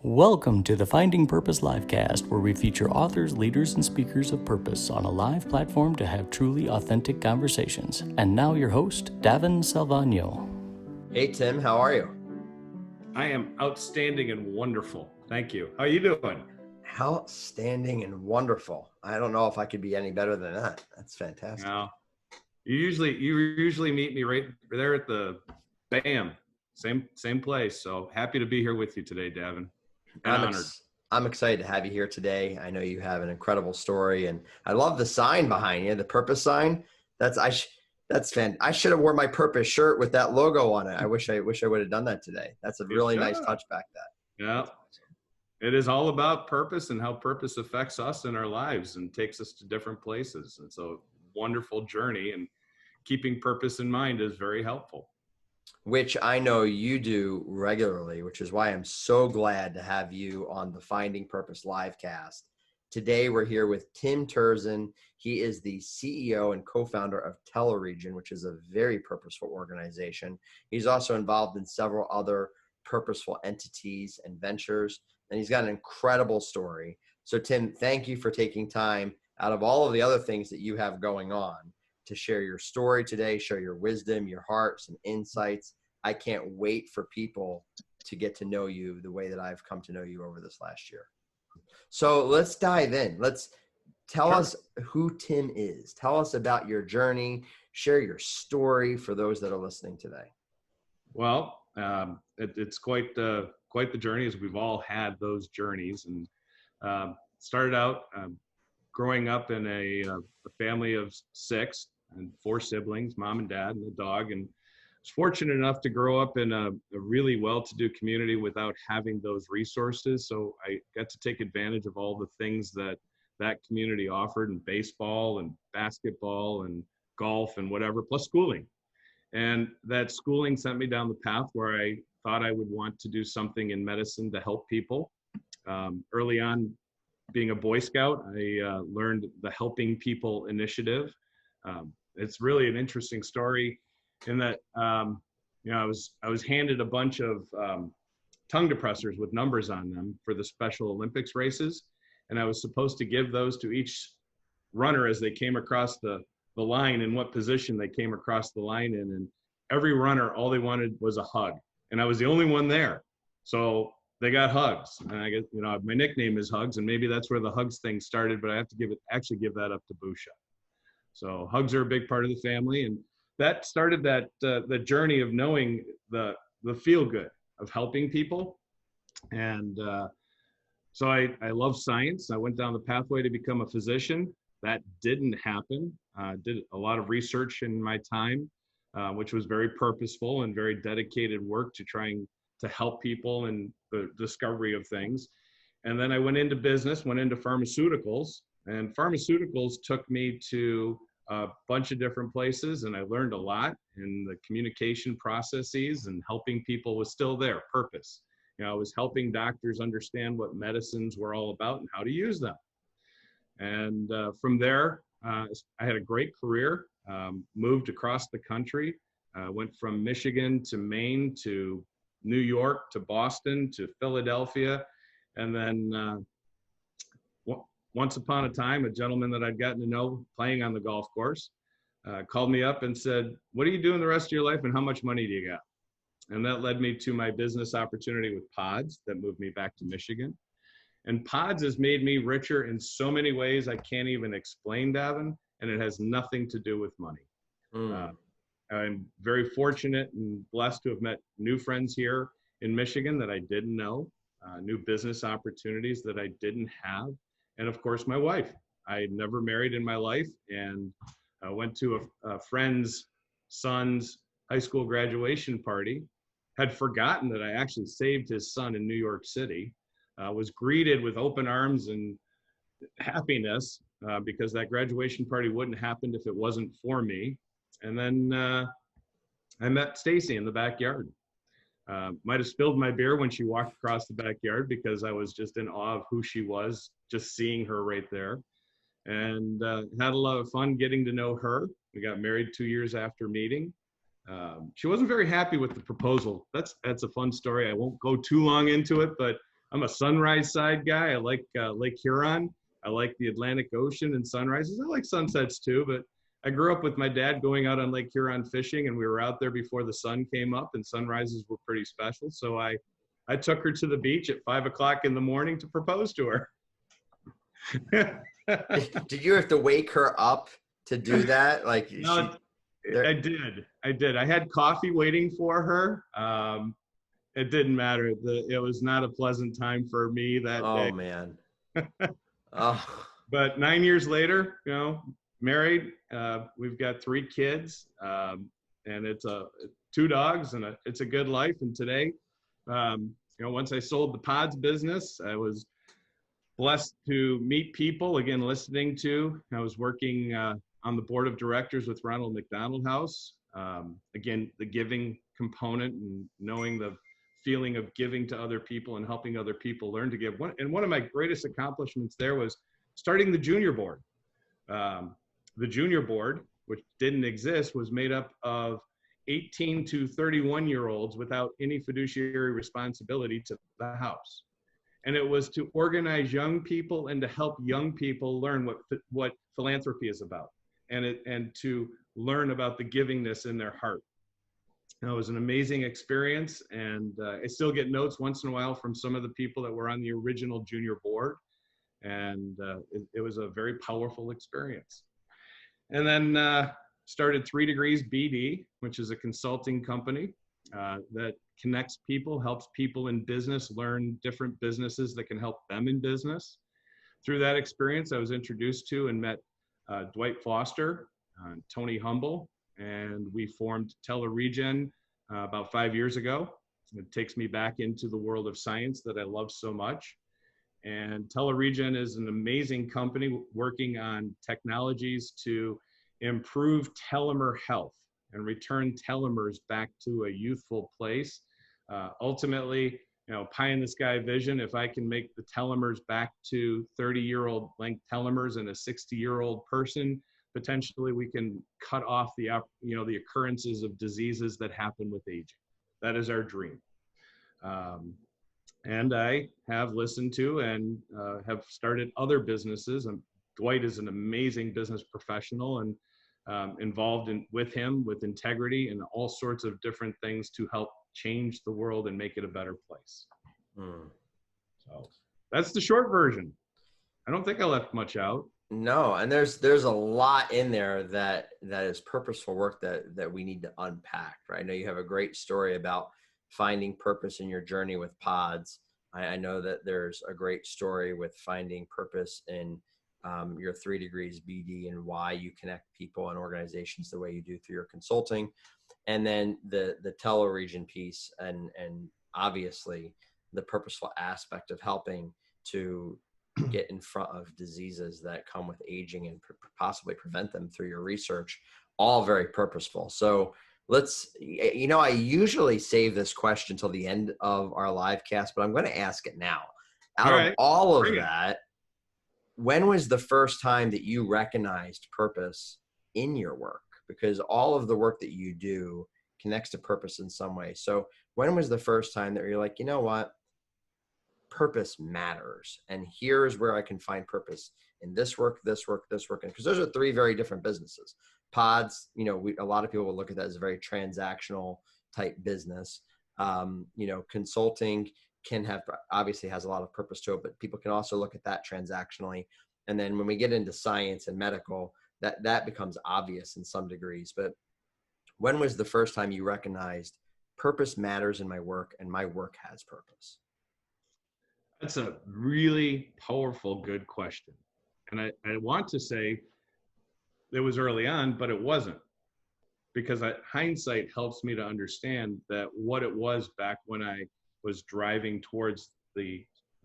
Welcome to the Finding Purpose LiveCast, where we feature authors, leaders, and speakers of purpose on a live platform to have truly authentic conversations. And now your host, Davin Salvagno. Hey, Tim, how are you? I am outstanding and wonderful. Thank you. How are you doing? Outstanding and wonderful. I don't know if I could be any better than that. That's fantastic. No, you usually meet me right there at the BAM, same place. So happy to be here with you today, Davin. I'm excited to have you here today. I know you have an incredible story, and I love the sign behind you, the purpose sign. That's fantastic. I should have worn my purpose shirt with that logo on it. I wish I would have done that today. That's a really nice touchback. Yeah. It is all about purpose and how purpose affects us in our lives and takes us to different places. And so wonderful journey, and keeping purpose in mind is very helpful. Which I know you do regularly, which is why I'm so glad to have you on the Finding Purpose LiveCast. Today, we're here with Tim Turczyn. He is the CEO and co-founder of TeloRegen, which is a very purposeful organization. He's also involved in several other purposeful entities and ventures, and he's got an incredible story. So, Tim, thank you for taking time out of all of the other things that you have going on to share your story today, share your wisdom, your heart, some insights. I can't wait for people to get to know you the way that I've come to know you over this last year. So let's dive in. Tell us who Tim is. Tell us about your journey. Share your story for those that are listening today. Well, it's quite the journey, as we've all had those journeys, and started out growing up in a family of 6 and 4 siblings, mom and dad and a dog, and was fortunate enough to grow up in a really well-to-do community without having those resources. So I got to take advantage of all the things that community offered, in baseball and basketball and golf and whatever, plus schooling. And that schooling sent me down the path where I thought I would want to do something in medicine to help people. Early on, being a Boy Scout, I learned the Helping People initiative. It's really an interesting story in that, I was handed a bunch of tongue depressors with numbers on them for the Special Olympics races. And I was supposed to give those to each runner as they came across the line, and what position they came across the line in. And every runner, all they wanted was a hug. And I was the only one there. So they got hugs. And I guess, my nickname is Hugs, and maybe that's where the hugs thing started, but I have to give that up to Busha. So hugs are a big part of the family. And that started the journey of knowing the feel good of helping people. And so I love science. I went down the pathway to become a physician. That didn't happen. Did a lot of research in my time, which was very purposeful and very dedicated work to trying to help people in the discovery of things. And then I went into business, went into pharmaceuticals, and pharmaceuticals took me to a bunch of different places, and I learned a lot, and the communication processes and helping people was still there, purpose. I was helping doctors understand what medicines were all about and how to use them. And from there, I had a great career, moved across the country, went from Michigan to Maine to New York to Boston to Philadelphia. And then once upon a time, a gentleman that I'd gotten to know playing on the golf course called me up and said, "What are you doing the rest of your life, and how much money do you got?" And that led me to my business opportunity with Pods that moved me back to Michigan. And Pods has made me richer in so many ways I can't even explain, Davin, and it has nothing to do with money. I'm very fortunate and blessed to have met new friends here in Michigan that I didn't know, new business opportunities that I didn't have, and of course, my wife. I had never married in my life, and I went to a friend's son's high school graduation party, had forgotten that I actually saved his son in New York City, was greeted with open arms and happiness because that graduation party wouldn't happen if it wasn't for me. And then I met Stacy in the backyard. Might have spilled my beer when she walked across the backyard because I was just in awe of who she was, just seeing her right there. And had a lot of fun getting to know her. We got married 2 years after meeting. She wasn't very happy with the proposal. That's a fun story. I won't go too long into it, but I'm a sunrise side guy. I like Lake Huron. I like the Atlantic Ocean and sunrises. I like sunsets too, but I grew up with my dad going out on Lake Huron fishing, and we were out there before the sun came up, and sunrises were pretty special. So I took her to the beach at 5 o'clock in the morning to propose to her. Did you have to wake her up to do that? Like, no, I did. I had coffee waiting for her. It didn't matter. It was not a pleasant time for me that day. Oh man. Oh. But 9 years later, married. We've got 3 kids, and it's 2 dogs, and it's a good life. And today, once I sold the pods business, I was blessed to meet people. Again, I was working on the board of directors with Ronald McDonald House. Again, the giving component and knowing the feeling of giving to other people and helping other people learn to give. And one of my greatest accomplishments there was starting the junior board. The junior board, which didn't exist, was made up of 18 to 31-year-olds without any fiduciary responsibility to the house. And it was to organize young people and to help young people learn what philanthropy is about, and to learn about the givingness in their heart. And it was an amazing experience, and I still get notes once in a while from some of the people that were on the original junior board, and it was a very powerful experience. And then started 3 Degrees BD, which is a consulting company that connects people, helps people in business learn different businesses that can help them in business. Through that experience, I was introduced to and met Dwight Foster, Tony Humble, and we formed TeloRegen about 5 years ago. It takes me back into the world of science that I love so much. And TeloRegen is an amazing company working on technologies to improve telomere health and return telomeres back to a youthful place. Ultimately, pie in the sky vision, if I can make the telomeres back to 30-year-old length telomeres in a 60-year-old person, potentially we can cut off the occurrences of diseases that happen with aging. That is our dream. And I have listened to and have started other businesses. Dwight is an amazing business professional, and involved with him with integrity and all sorts of different things to help change the world and make it a better place. So that's the short version. I don't think I left much out. No, and there's a lot in there that is purposeful work that we need to unpack, right? I know you have a great story about finding purpose in your journey with pods. I know that there's a great story with finding purpose in your 3 Degrees BD and why you connect people and organizations the way you do through your consulting, and then the TeloRegen piece, and obviously the purposeful aspect of helping to get in front of diseases that come with aging and possibly prevent them through your research, all very purposeful. So let's, I usually save this question till the end of our live cast, but I'm going to ask it now. Out of all of that, when was the first time that you recognized purpose in your work? Because all of the work that you do connects to purpose in some way. So when was the first time that you're like, you know what? Purpose matters. And here's where I can find purpose in this work, this work, this work. Because those are 3 very different businesses. Pods, a lot of people will look at that as a very transactional type business. Consulting obviously has a lot of purpose to it, but people can also look at that transactionally. And then when we get into science and medical, that becomes obvious in some degrees. But when was the first time you recognized purpose matters in my work and my work has purpose? That's a really powerful, good question. And I want to say it was early on, but it wasn't, because hindsight helps me to understand that what it was back when I was driving towards the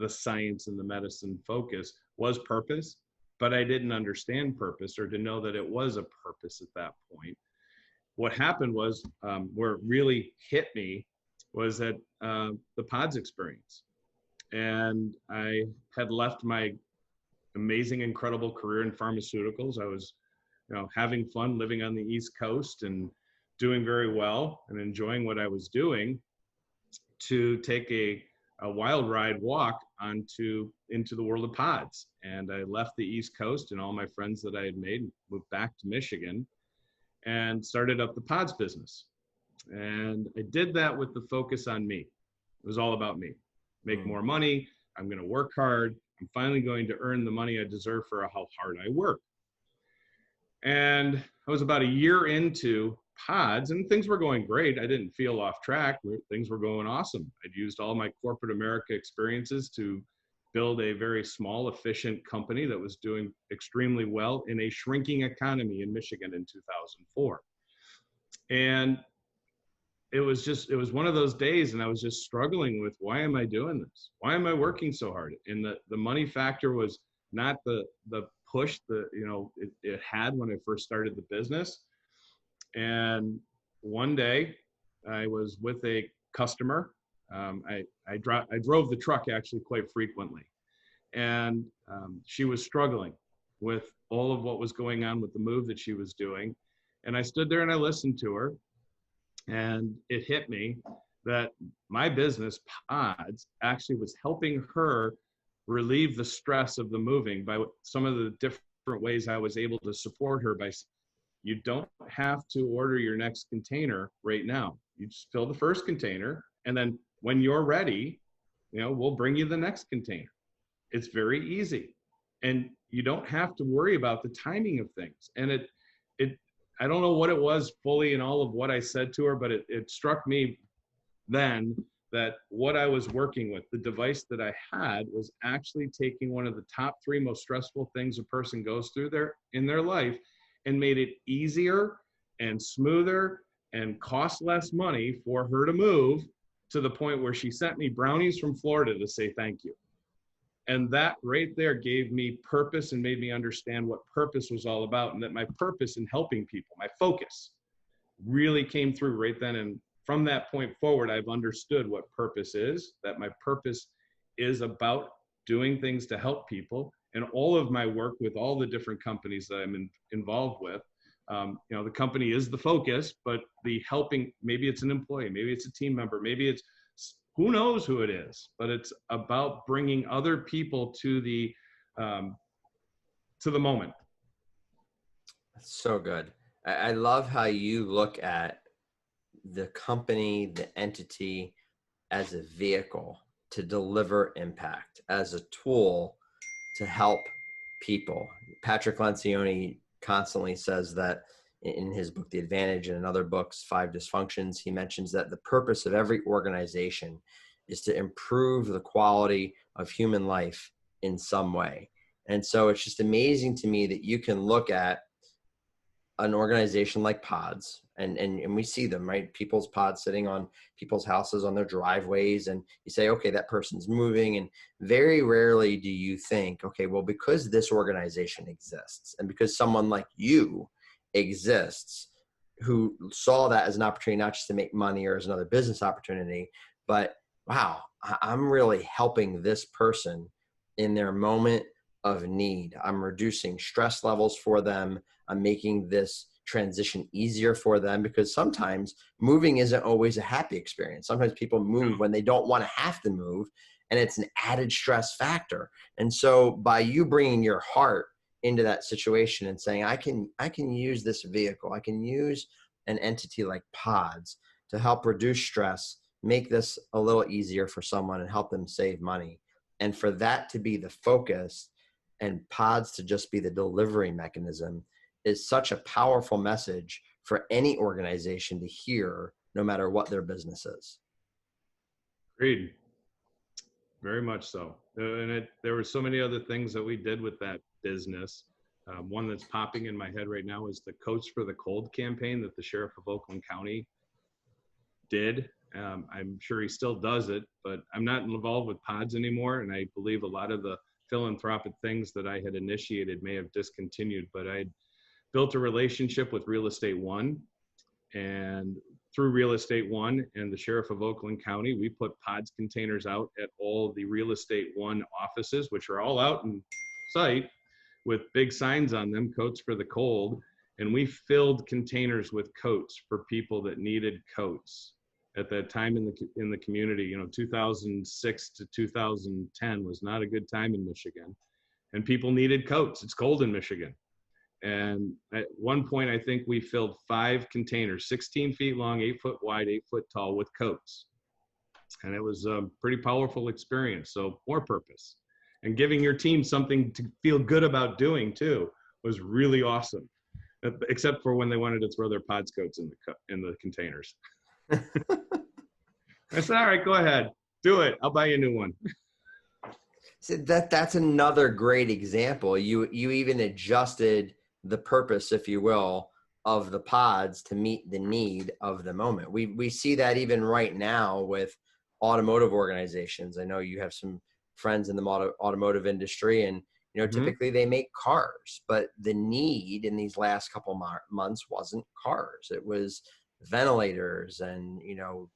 science and the medicine focus was purpose, but I didn't understand purpose or to know that it was a purpose at that point. What happened was, where it really hit me was that the pods experience. And I had left my amazing, incredible career in pharmaceuticals. I was, having fun living on the East Coast and doing very well and enjoying what I was doing, to take a a wild ride walk into the world of pods. And I left the East Coast and all my friends that I had made, moved back to Michigan and started up the pods business. And I did that with the focus on me. It was all about me. Make more money. I'm going to work hard. I'm finally going to earn the money I deserve for how hard I work. And I was about a year into pods and things were going great. I didn't feel off track. Things were going awesome. I'd used all my corporate America experiences to build a very small, efficient company that was doing extremely well in a shrinking economy in Michigan in 2004. And it was one of those days, and I was just struggling with, why am I doing this? Why am I working so hard? And the money factor was not the push that it had when I first started the business. And one day I was with a customer. I drove the truck actually quite frequently, and she was struggling with all of what was going on with the move that she was doing. And I stood there and I listened to her, and it hit me that my business, Pods, actually was helping her relieve the stress of the moving by some of the different ways I was able to support her by, you don't have to order your next container right now. You just fill the first container, and then when you're ready, we'll bring you the next container. It's very easy, and you don't have to worry about the timing of things. And I don't know what it was fully in all of what I said to her, but it struck me then that what I was working with, the device that I had, was actually taking one of the top 3 most stressful things a person goes through in their life and made it easier and smoother and cost less money for her to move, to the point where she sent me brownies from Florida to say thank you. And that right there gave me purpose and made me understand what purpose was all about, and that my purpose in helping people, my focus, really came through right then. And from that point forward, I've understood what purpose is, that my purpose is about doing things to help people. And all of my work with all the different companies that I'm involved with, the company is the focus, but the helping, maybe it's an employee, maybe it's a team member, maybe it's, who knows who it is, but it's about bringing other people to the moment. That's so good. I love how you look at the company, the entity, as a vehicle to deliver impact, as a tool to help people. Patrick Lencioni constantly says that in his book, The Advantage, and in other books, 5 Dysfunctions, he mentions that the purpose of every organization is to improve the quality of human life in some way. And so it's just amazing to me that you can look at an organization like Pods, and we see them, right? People's pods sitting on people's houses, on their driveways, and you say, okay, that person's moving. And very rarely do you think, okay, well, because this organization exists, and because someone like you exists, who saw that as an opportunity, not just to make money or as another business opportunity, but wow, I'm really helping this person in their moment of need. I'm reducing stress levels for them. I'm making this transition easier for them, because sometimes moving isn't always a happy experience. Sometimes people move when they don't want to have to move, and it's an added stress factor. And so by you bringing your heart into that situation and saying, I can use this vehicle, I can use an entity like Pods to help reduce stress, make this a little easier for someone and help them save money. And for that to be the focus and Pods to just be the delivery mechanism is such a powerful message for any organization to hear, no matter what their business is. Agreed. Very much so. And there were so many other things that we did with that business. One that's popping in my head right now is the Coats for the Cold campaign that the sheriff of Oakland County did. I'm sure he still does it, but I'm not involved with Pods anymore. And I believe a lot of the philanthropic things that I had initiated may have discontinued, but I built a relationship with Real Estate One, and through Real Estate One and the Sheriff of Oakland County, we put Pods containers out at all the Real Estate One offices, which are all out in sight with big signs on them, Coats for the Cold. And we filled containers with coats for people that needed coats. at that time in the community. 2006 to 2010 was not a good time in Michigan, and people needed coats. It's cold in Michigan. And at one point, I think we filled 5 containers, 16 feet long, 8 foot wide, 8 foot tall, with coats. And it was a pretty powerful experience. So more purpose, and giving your team something to feel good about doing too was really awesome. Except for when they wanted to throw their pods coats in the containers. I said, all right, go ahead, do it. I'll buy you a new one. So that's another great example. You even adjusted the purpose, if you will, of the pods to meet the need of the moment. We see that even right now with automotive organizations. I know you have some friends in the automotive industry, and typically they make cars, but the need in these last couple months wasn't cars. It was ventilators and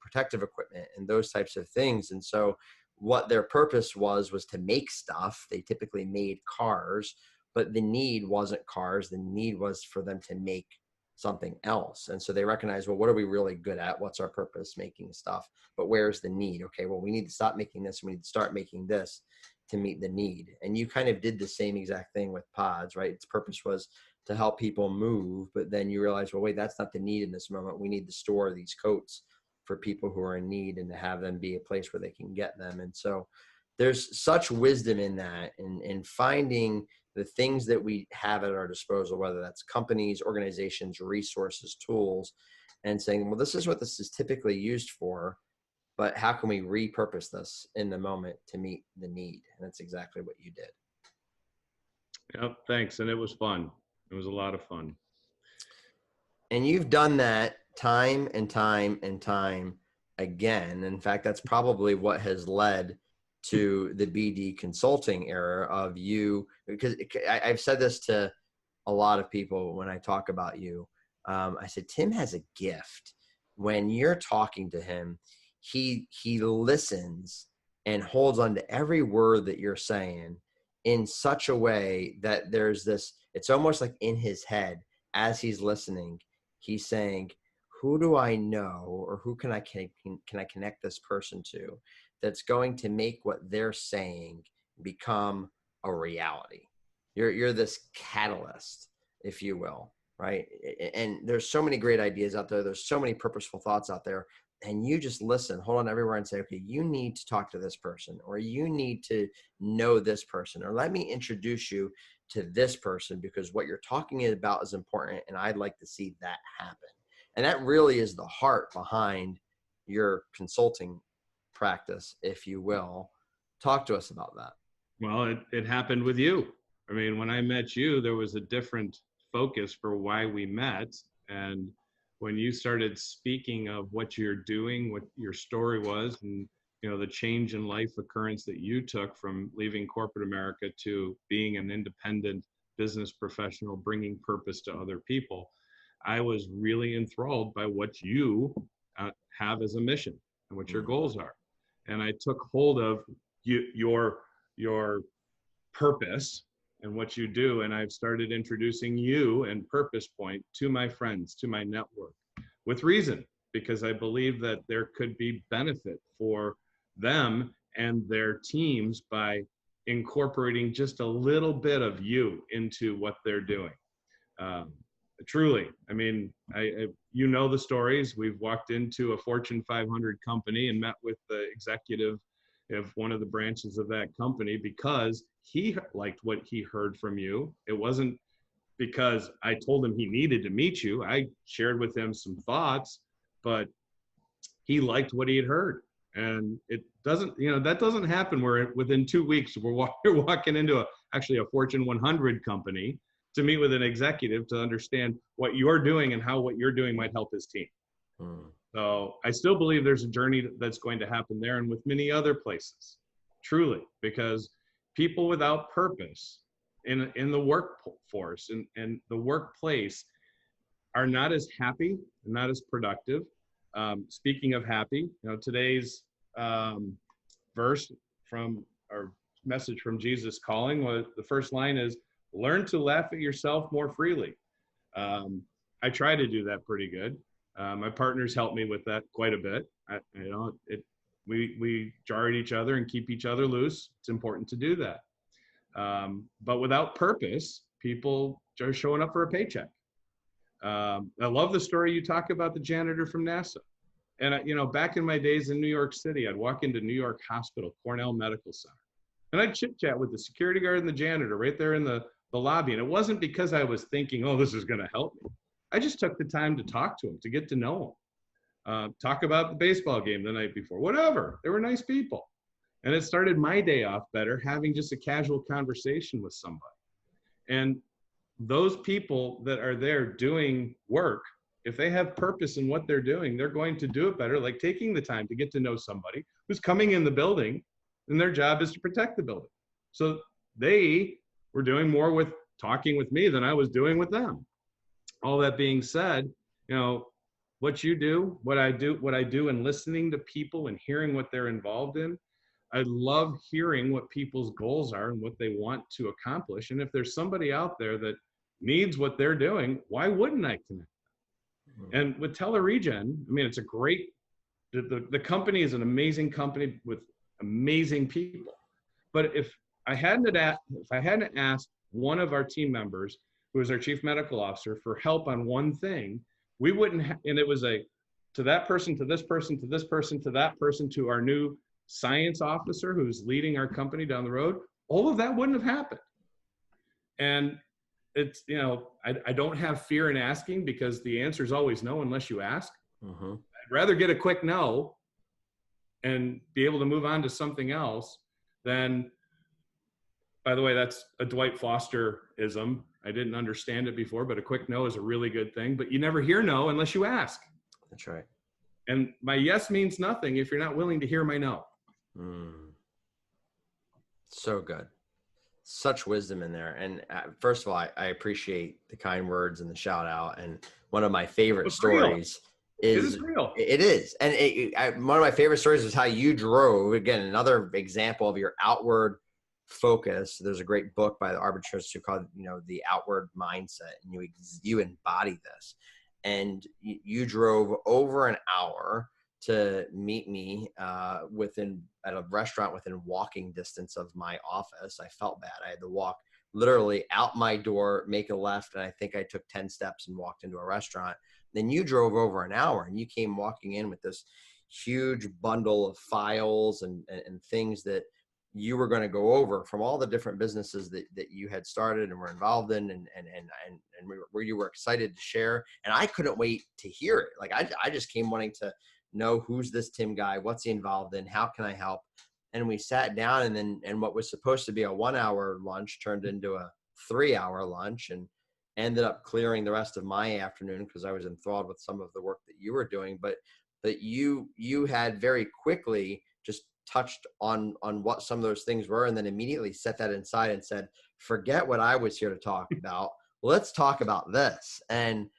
protective equipment and those types of things. And so what their purpose was to make stuff. They typically made cars, but the need wasn't cars. The need was for them to make something else. And so they recognize, well, what are we really good at? What's our purpose? Making stuff. But where's the need? Okay, well, we need to stop making this. We need to start making this to meet the need. And you kind of did the same exact thing with pods, right? Its purpose was to help people move, but then you realize, well, wait, that's not the need in this moment. We need to store these coats for people who are in need and to have them be a place where they can get them. And so there's such wisdom in that, in finding the things that we have at our disposal, whether that's companies, organizations, resources, tools, and saying, well, this is what this is typically used for, but how can we repurpose this in the moment to meet the need? And that's exactly what you did. Yep, thanks. And it was fun. It was a lot of fun. And you've done that time and time and time again. In fact, that's probably what has led to the BD consulting era of you, because I've said this to a lot of people when I talk about you. I said, Tim has a gift. When you're talking to him, he listens and holds on to every word that you're saying in such a way that there's this, it's almost like in his head as he's listening, he's saying, who do I know, or who can I connect this person to that's going to make what they're saying become a reality? You're this catalyst, if you will, right? And there's so many great ideas out there. There's so many purposeful thoughts out there. And you just listen, hold on everywhere and say, okay, you need to talk to this person, or you need to know this person, or let me introduce you to this person because what you're talking about is important and I'd like to see that happen. And that really is the heart behind your consulting practice, if you will. Talk to us about that. Well, it happened with you. I mean, when I met you, there was a different focus for why we met. And when you started speaking of what you're doing, what your story was, and the change in life occurrence that you took from leaving corporate America to being an independent business professional, bringing purpose to other people, I was really enthralled by what you have as a mission and what your goals are. And I took hold of your purpose and what you do. And I've started introducing you and Purpose Point to my friends, to my network, with reason, because I believe that there could be benefit for them and their teams by incorporating just a little bit of you into what they're doing. Truly, I mean, you know the stories. We've walked into a Fortune 500 company and met with the executive of one of the branches of that company because he liked what he heard from you. It wasn't because I told him he needed to meet you. I shared with him some thoughts, but he liked what he had heard. And it doesn't, that doesn't happen where within 2 weeks we're walking into actually a Fortune 100 company to meet with an executive to understand what you're doing and how what you're doing might help his team. So I still believe there's a journey that's going to happen there and with many other places, truly, because people without purpose in the workforce and the workplace are not as happy and not as productive. Speaking of happy, today's verse from our message from Jesus Calling was, the first line is, learn to laugh at yourself more freely. I try to do that pretty good. My partners help me with that quite a bit. We jar at each other and keep each other loose. It's important to do that. But without purpose, people are showing up for a paycheck. I love the story you talk about the janitor from NASA. And back in my days in New York City, I'd walk into New York Hospital, Cornell Medical Center, and I'd chit chat with the security guard and the janitor right there in the lobby. And it wasn't because I was thinking, oh, this is going to help me. I just took the time to talk to them, to get to know them, talk about the baseball game the night before, whatever. They were nice people. And it started my day off better, having just a casual conversation with somebody. And those people that are there doing work, if they have purpose in what they're doing, they're going to do it better, like taking the time to get to know somebody who's coming in the building, and their job is to protect the building. So they were doing more with talking with me than I was doing with them. All that being said, what you do, what I do, and listening to people and hearing what they're involved in, I love hearing what people's goals are and what they want to accomplish. And if there's somebody out there that needs what they're doing, why wouldn't I connect? And with TeloRegen, it's a great, the company is an amazing company with amazing people. But if I hadn't asked one of our team members, who is our chief medical officer, for help on one thing, we wouldn't, and it was to that person, to this person, to this person, to that person, to our new science officer who's leading our company down the road, all of that wouldn't have happened. And it's, I don't have fear in asking, because the answer is always no unless you ask. Mm-hmm. I'd rather get a quick no and be able to move on to something else than, by the way, that's a Dwight Foster-ism. I didn't understand it before, but a quick no is a really good thing. But you never hear no unless you ask. That's right. And my yes means nothing if you're not willing to hear my no. So good. Such wisdom in there. And first of all, I appreciate the kind words and the shout out. And one of my favorite stories is real. It is. And one of my favorite stories is how you drove, again, another example of your outward focus. There's a great book by the arbitrist called, The Outward Mindset, and you embody this. And you drove over an hour to meet me at a restaurant within walking distance of my office. I felt bad. I had to walk literally out my door, make a left, and I think I took 10 steps and walked into a restaurant. Then you drove over an hour, and you came walking in with this huge bundle of files and things that you were going to go over from all the different businesses that you had started and were involved in, and where you were excited to share. And I couldn't wait to hear it. Like I just came wanting to know, who's this Tim guy? What's he involved in? How can I help? And we sat down, and what was supposed to be a 1 hour lunch turned into a 3 hour lunch, and ended up clearing the rest of my afternoon because I was enthralled with some of the work that you were doing. But you had very quickly just touched on what some of those things were, and then immediately set that inside and said, forget what I was here to talk about. Let's talk about this. And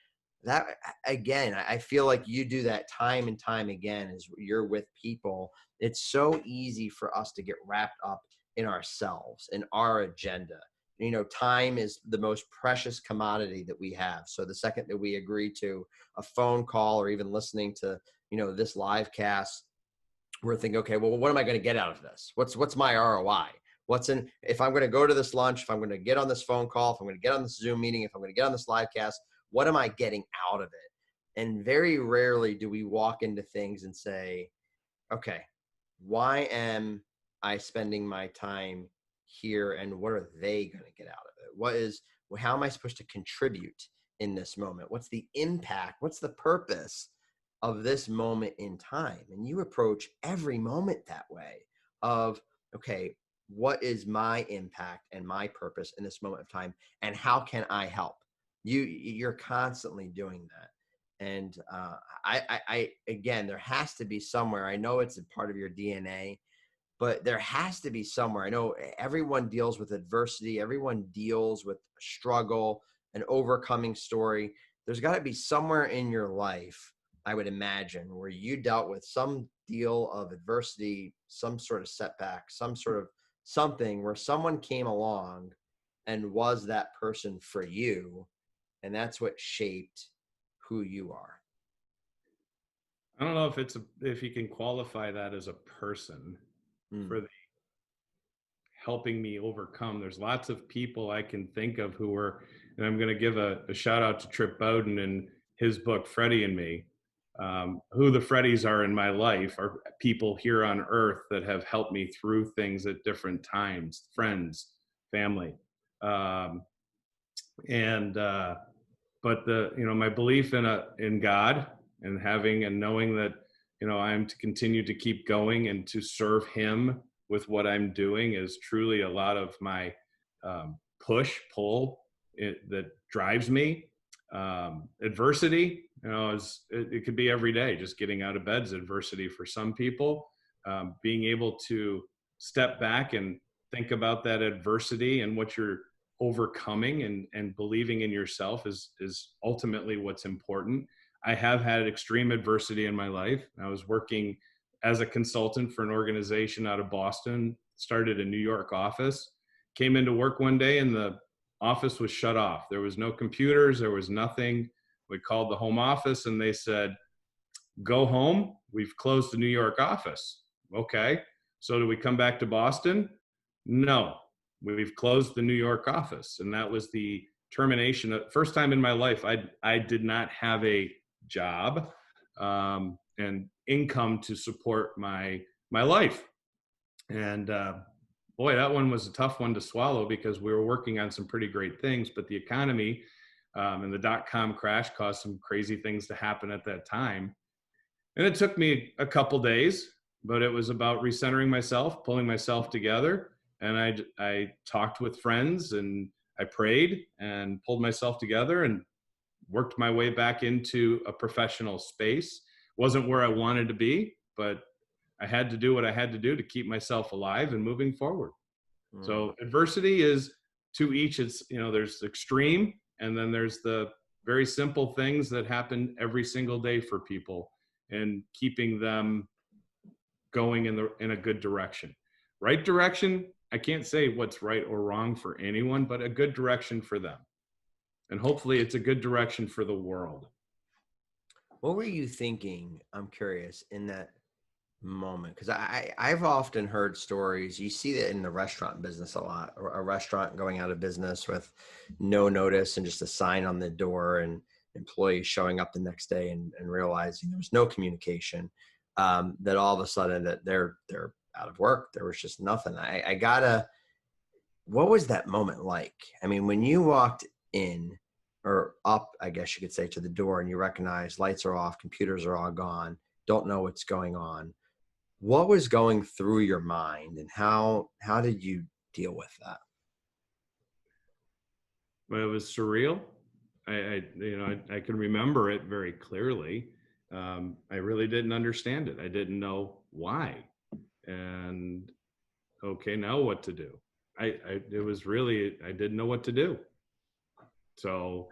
that, again, I feel like you do that time and time again as you're with people. It's so easy for us to get wrapped up in ourselves, in our agenda. Time is the most precious commodity that we have. So the second that we agree to a phone call or even listening to, this live cast, we're thinking, okay, well, what am I going to get out of this? What's my ROI? If I'm going to go to this lunch, if I'm going to get on this phone call, if I'm going to get on this Zoom meeting, if I'm going to get on this live cast, what am I getting out of it? And very rarely do we walk into things and say, okay, why am I spending my time here, and what are they going to get out of it? How am I supposed to contribute in this moment? What's the impact? What's the purpose of this moment in time? And you approach every moment that way of, okay, what is my impact and my purpose in this moment of time, and how can I help? You're constantly doing that. And I again, there has to be somewhere, I know it's a part of your DNA, but there has to be somewhere. I know everyone deals with adversity. Everyone deals with struggle, an overcoming story. There's got to be somewhere in your life, I would imagine, where you dealt with some deal of adversity, some sort of setback, some sort of something where someone came along and was that person for you. And that's what shaped who you are. I don't know if you can qualify that as a person for the helping me overcome. There's lots of people I can think of who were, and I'm going to give a shout out to Trip Bowden and his book, Freddie and Me. Who the Freddies are in my life are people here on earth that have helped me through things at different times, friends, family. But my belief in God and having and knowing that, I'm to continue to keep going and to serve him with what I'm doing is truly a lot of my pull that drives me. Adversity, it could be every day. Just getting out of bed is adversity for some people. Being able to step back and think about that adversity and what you're overcoming and believing in yourself is ultimately what's important. I have had extreme adversity in my life. I was working as a consultant for an organization out of Boston, started a New York office, came into work one day and the office was shut off. There was no computers, there was nothing. We called the home office and they said, go home, we've closed the New York office. Okay, so do we come back to Boston? No, we've closed the New York office. And that was the termination. First time in my life, I did not have a job and income to support my life. And boy, that one was a tough one to swallow because we were working on some pretty great things, but the economy and the dot-com crash caused some crazy things to happen at that time. And it took me a couple days, but it was about recentering myself, pulling myself together. And I talked with friends and I prayed and pulled myself together and worked my way back into a professional space. Wasn't where I wanted to be, but I had to do what I had to do to keep myself alive and moving forward. So adversity is to each, it's, there's extreme and then there's the very simple things that happen every single day for people and keeping them going in a good direction. Right direction, I can't say what's right or wrong for anyone, but a good direction for them. And hopefully it's a good direction for the world. What were you thinking? I'm curious in that moment, because I've often heard stories. You see that in the restaurant business a lot, or a restaurant going out of business with no notice and just a sign on the door, and employees showing up the next day and realizing there was no communication. That all of a sudden that they're out of work. There was just nothing. What was that moment like? I mean, when you walked in or up, I guess you could say, to the door and you recognize lights are off, computers are all gone, don't know what's going on. What was going through your mind and how did you deal with that? Well, it was surreal. I can remember it very clearly. I really didn't understand it. I didn't know why. And okay, now what to do? I didn't know what to do. So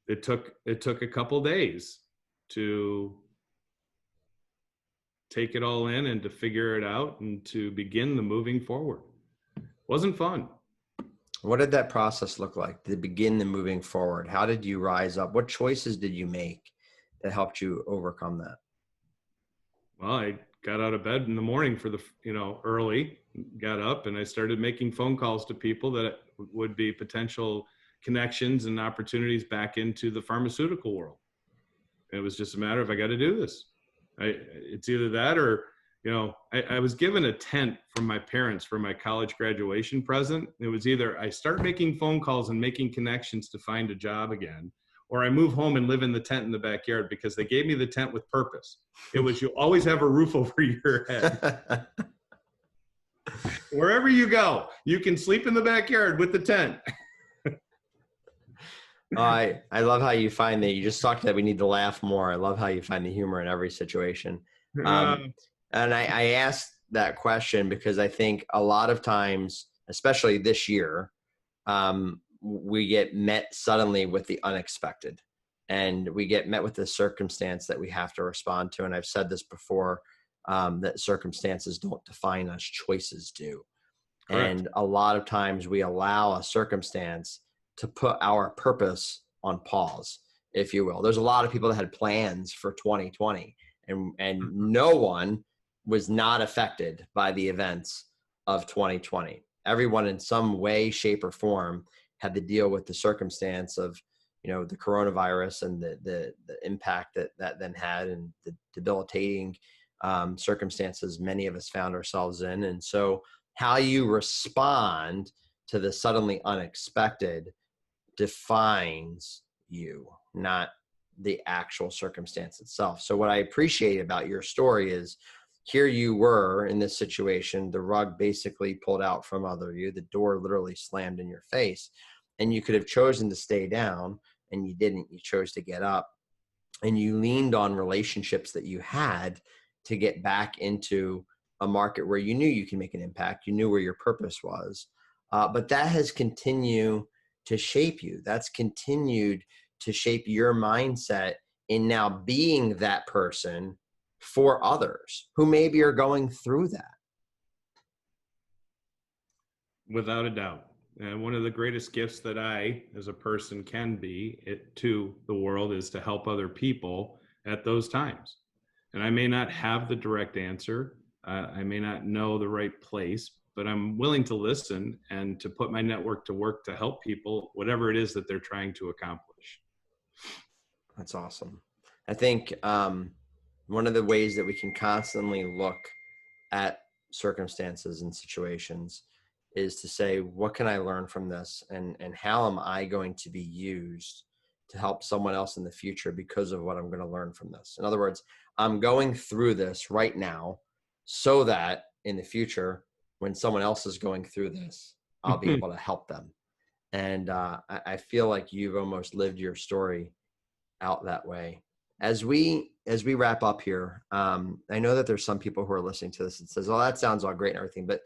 it took a couple days to take it all in and to figure it out and to begin the moving forward. Wasn't fun. What did that process look like to begin the moving forward? How did you rise up? What choices did you make that helped you overcome that? Well, I got out of bed in the morning early, got up and I started making phone calls to people that would be potential connections and opportunities back into the pharmaceutical world. And it was just a matter of, I got to do this. It's either that or, I was given a tent from my parents for my college graduation present. It was either I start making phone calls and making connections to find a job again, or I move home and live in the tent in the backyard, because they gave me the tent with purpose. It was, you always have a roof over your head. Wherever you go, you can sleep in the backyard with the tent. I love how you find that. You just talked that we need to laugh more. I love how you find the humor in every situation. And I asked that question because I think a lot of times, especially this year, we get met suddenly with the unexpected, and we get met with the circumstance that we have to respond to. And I've said this before, that circumstances don't define us, choices do. Correct. And a lot of times we allow a circumstance to put our purpose on pause. if you will. There's a lot of people that had plans for 2020, and no one was not affected by the events of 2020. Everyone in some way, shape, or form had to deal with the circumstance of, the coronavirus and the impact that then had, and the debilitating circumstances many of us found ourselves in. And so how you respond to the suddenly unexpected defines you, not the actual circumstance itself. So what I appreciate about your story is, here you were in this situation, the rug basically pulled out from under you, the door literally slammed in your face, and you could have chosen to stay down, and you didn't. You chose to get up, and you leaned on relationships that you had to get back into a market where you knew you can make an impact. You knew where your purpose was, but that has continued to shape you. That's continued to shape your mindset in now being that person for others who maybe are going through that. Without a doubt. And one of the greatest gifts that I, as a person, can be to the world is to help other people at those times. And I may not have the direct answer. I may not know the right place, but I'm willing to listen and to put my network to work to help people, whatever it is that they're trying to accomplish. That's awesome. I think one of the ways that we can constantly look at circumstances and situations is to say, what can I learn from this? And how am I going to be used to help someone else in the future because of what I'm going to learn from this? In other words, I'm going through this right now so that in the future, when someone else is going through this, I'll be able to help them. And I feel like you've almost lived your story out that way. As we wrap up here, I know that there's some people who are listening to this and says, "Oh, that sounds all great and everything, but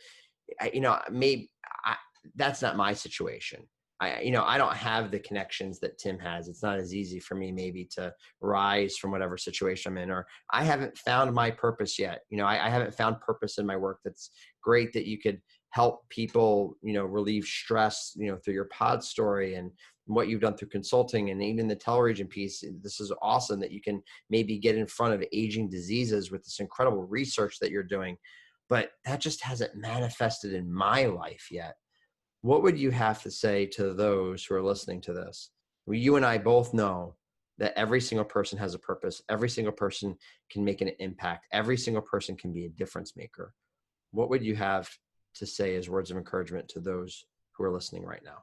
maybe that's not my situation. I don't have the connections that Tim has. It's not as easy for me maybe to rise from whatever situation I'm in, or I haven't found my purpose yet. I haven't found purpose in my work. That's great that you could help people, relieve stress, through your pod story and what you've done through consulting and even the TeloRegen piece. This is awesome that you can maybe get in front of aging diseases with this incredible research that you're doing, but that just hasn't manifested in my life yet. What would you have to say to those who are listening to this? Well, you and I both know that every single person has a purpose. Every single person can make an impact. Every single person can be a difference maker. What would you have to say as words of encouragement to those who are listening right now?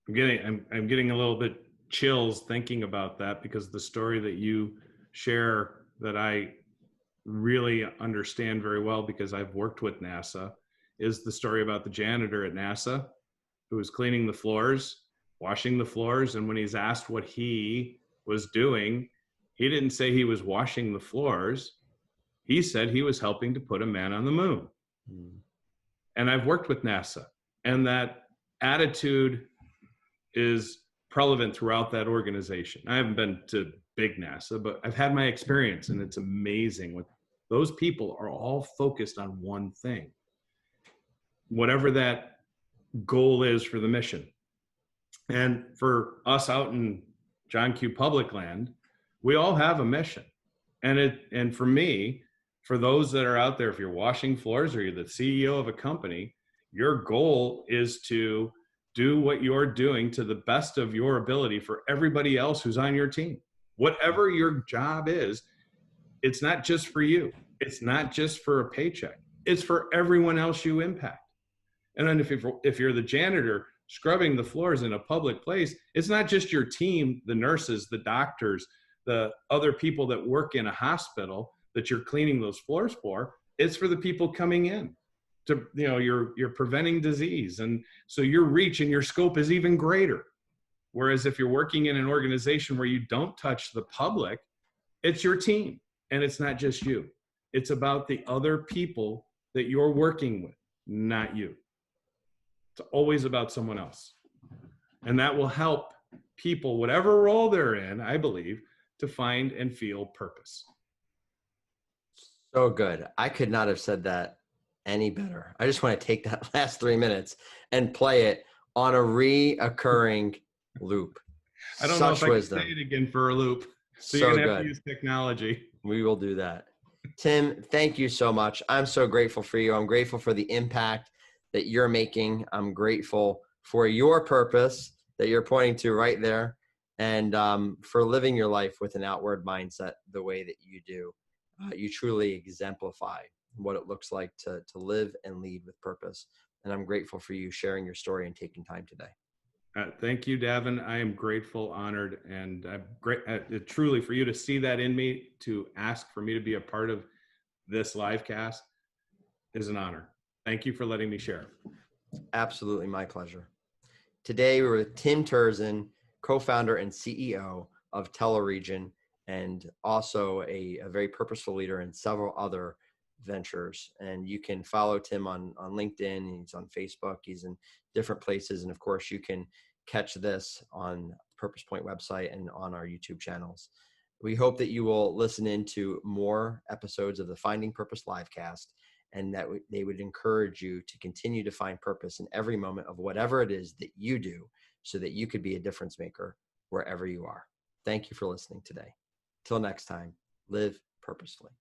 I'm getting a little bit chills thinking about that, because the story that you share that I really understand very well because I've worked with NASA is the story about the janitor at NASA who was cleaning the floors, washing the floors. And when he's asked what he was doing, he didn't say he was washing the floors. He said he was helping to put a man on the moon. And I've worked with NASA, and that attitude is prevalent throughout that organization. I haven't been to big NASA, but I've had my experience, and it's amazing. What those people are all focused on one thing, whatever that goal is for the mission. And for us out in John Q. Public Land, we all have a mission. And for me, for those that are out there, if you're washing floors or you're the CEO of a company, your goal is to do what you're doing to the best of your ability for everybody else who's on your team. Whatever your job is, it's not just for you. It's not just for a paycheck. It's for everyone else you impact. And then if you're the janitor scrubbing the floors in a public place, it's not just your team, the nurses, the doctors, the other people that work in a hospital that you're cleaning those floors for. It's for the people coming in to, you're preventing disease. And so your reach and your scope is even greater. Whereas if you're working in an organization where you don't touch the public, it's your team and it's not just you. It's about the other people that you're working with, not you. It's always about someone else. And that will help people, whatever role they're in, I believe, to find and feel purpose. So good. I could not have said that any better. I just want to take that last 3 minutes and play it on a reoccurring loop. I don't know if Such I can wisdom. say it again for a loop. So So you're going to have to good. use technology. We will do that. Tim, thank you so much. I'm so grateful for you. I'm grateful for the impact that you're making. I'm grateful for your purpose that you're pointing to right there, and for living your life with an outward mindset the way that you do. You truly exemplify what it looks like to live and lead with purpose. And I'm grateful for you sharing your story and taking time today. Thank you, Davin. I am grateful, honored, and truly for you to see that in me, to ask for me to be a part of this live cast is an honor. Thank you for letting me share. Absolutely my pleasure. Today we're with Tim Turczyn, co-founder and CEO of TeloRegen, and also a very purposeful leader in several other ventures. And you can follow Tim on LinkedIn. He's on Facebook. He's in different places. And of course, you can catch this on the Purpose Point website and on our YouTube channels. We hope that you will listen into more episodes of the Finding Purpose LiveCast, and that they would encourage you to continue to find purpose in every moment of whatever it is that you do, so that you could be a difference maker wherever you are. Thank you for listening today. Till next time, live purposefully.